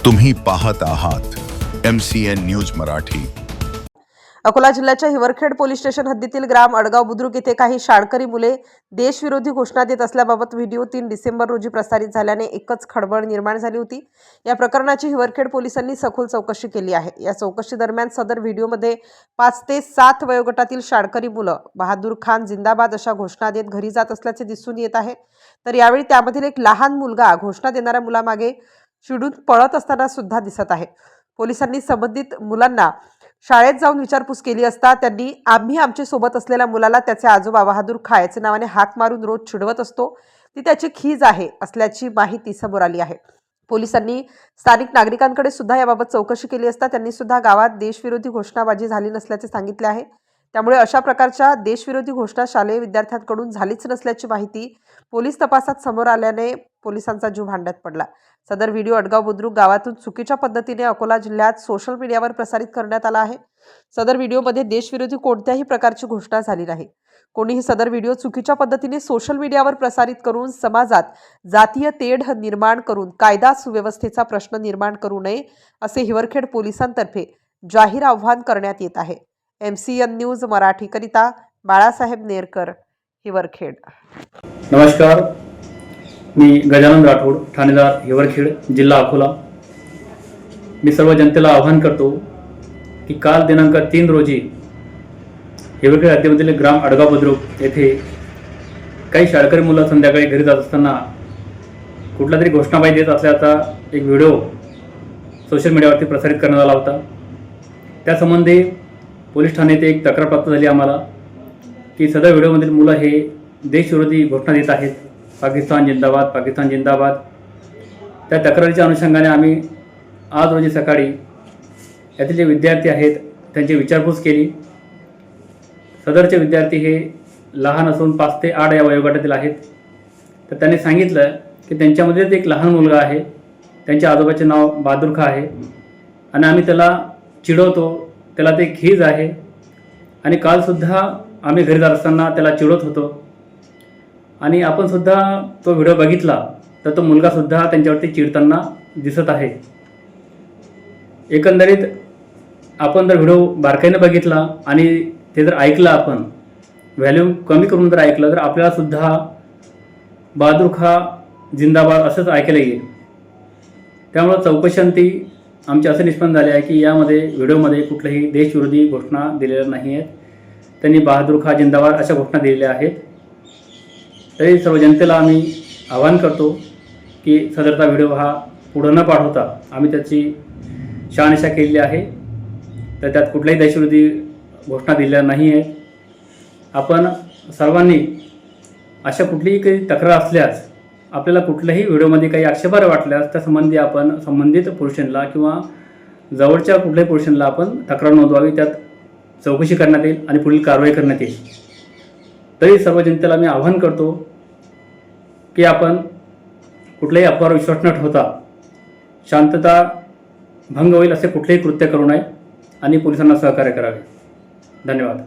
तुम्ही पाहत आहात MCN न्यूज मराठी। अकोला जिल्ह्याच्या हिवरखेड पोलीस स्टेशन हद्दीतील ग्राम अडगाव बुद्रुक येथे काही शाळकरी मुले देशविरोधी घोषणा देत असल्याबाबत व्हिडिओ 3 डिसेंबर रोजी प्रसारित झाल्याने एकच खळबळ निर्माण झाली होती। या प्रकरणाची हिवरखेड पोलिसांनी सखोल चौकशी केली आहे। या चौकशी दरम्यान सदर व्हिडिओमध्ये 5 ते 7 वयोगटातील शाळकरी मुलं बहादूर खान जिंदाबाद अशा घोषणा देत घरी जात असल्याचे दिसून येत आहे। तर यावेळी त्यामधील एक लहान मुलगा घोषणा देणाऱ्या मुलामागे चिडून पळत असताना सुद्धा दिसत आहे। पोलिसांनी संबंधित मुलांना शाळेत जाऊन विचारपूस केली असता त्यांनी आम्ही आमच्या सोबत असलेल्या मुलाला त्याचे आजोबा बहादूर खा याचे नावाने हाक मारून रोज चिडवत असतो, ती त्याची खीज आहे असल्याची माहिती समोर आली आहे। पोलिसांनी स्थानिक नागरिकांकडे सुद्धा याबाबत चौकशी केली असता त्यांनी सुद्धा गावात देशविरोधी घोषणाबाजी झाली नसल्याचे सांगितले आहे। त्यामुळे अशा प्रकारच्या देशविरोधी घोषणा शालेय विद्यार्थ्यांकडून झालीच नसल्याची माहिती पोलीस तपासात समोर आल्याने पोलिसांचा जीव भांड्यात पडला। सदर व्हिडिओ अडगाव बुद्रुक गावातून चुकीच्या पद्धतीने अकोला जिल्ह्यात सोशल मीडियावर प्रसारित करण्यात आला आहे। सदर व्हिडिओमध्ये देशविरोधी कोणत्याही प्रकारची घोषणा झाली नाही। कोणीही सदर व्हिडिओ चुकीच्या पद्धतीने सोशल मीडियावर प्रसारित करून समाजात जातीय तेढ निर्माण करून कायदा सुव्यवस्थेचा प्रश्न निर्माण करू नये असे हिवरखेड पोलिसांतर्फे जाहीर आवाहन करण्यात येत आहे। MCN न्यूज मराठीकरिता बाळासाहेब नेरकर, हिवरखेड। नमस्कार, मी गजानन राठोड, ठाणेदार हिवरखेड, जिल्हा अकोला। मी सर्व जनतेला आवाहन करतो की काल दिनांक 3 रोजी हिवरखेड हद्दीमधील ग्राम अडगाव बुद्रुक येथे काही शाळकरी मुलं संध्याकाळी घरी जात असताना कुठला तरी घोषणाबाजी देत असल्याचा एक व्हिडिओ सोशल मीडियावरती प्रसारित करण्यात आला होता। त्यासंबंधी पोलीस ठाणे येथे एक तक्रार प्राप्त झाली आम्हाला की सदर व्हिडिओमधील मुलं हे देशविरोधी घोषणा देत आहेत, पाकिस्तान जिंदाबाद, पाकिस्तान जिंदाबाद। त्या तक्रारीच्या अनुषंगाने आम्ही आज रोजी सकाळी यातील जे विद्यार्थी आहेत त्यांची विचारपूस केली। सदरचे विद्यार्थी हे लहान असून 5 ते 8 या वयोगटातील आहेत। तर त्यांनी सांगितलं की त्यांच्यामध्येच एक लहान मुलगा आहे, त्यांच्या आजोबाचे नाव बहादूर खा आहे आणि आम्ही त्याला चिडवतो, त्याला ते खीज आहे आणि कालसुद्धा आम्ही घरी जात असताना त्याला चिडवत होतो आणि आपण सुद्धा तो व्हिडिओ बघितला तर तो मुलगासुद्धा त्यांच्यावरती चिडताना दिसत आहे। एकंदरीत आपण जर व्हिडिओ बारकाईने बघितला आणि ते जर ऐकलं, आपण व्हॅल्यूम कमी करून जर ऐकलं तर आपल्याला सुद्धा बहादूर खा जिंदाबाद असंच ऐकायला येईल। त्यामुळे चौकशांती आमचे असे निष्पन्न झाले आहे की यामध्ये व्हिडिओमध्ये कुठल्याही देशविरोधी घोषणा दिलेल्या नाही आहेत। त्यांनी बहादूर खा जिंदाबाद अशा घोषणा दिलेल्या आहेत। तरी सर्व जनतेला आम्ही आवाहन करतो की सदरचा व्हिडिओ हा पुढं न पाठवता आम्ही त्याची शहानिशा केलेली आहे, तर त्यात कुठल्याही देशविरोधी घोषणा दिलेल्या नाही आहेत। आपण सर्वांनी अशा कुठलीही काही तक्रार असल्यास, आपल्याला कुठल्याही व्हिडिओमध्ये काही आक्षेपार्ह वाटल्यास त्या संबंधी आपण संबंधित पोलिसांना किंवा जवळच्या कुठल्याही पोलिसांना आपण तक्रार नोंदवावी, त्यात चौकशी करण्यात येईल आणि पुढील कारवाई करण्यात येईल। तरी सर्व जनतेला मी आवाहन करतो की आपण कुठल्याही अफवावर विश्वास न ठेवता शांतता भंग होईल असे कुठलेही कृत्य करू नये आणि पोलिसांना सहकार्य करावे। धन्यवाद।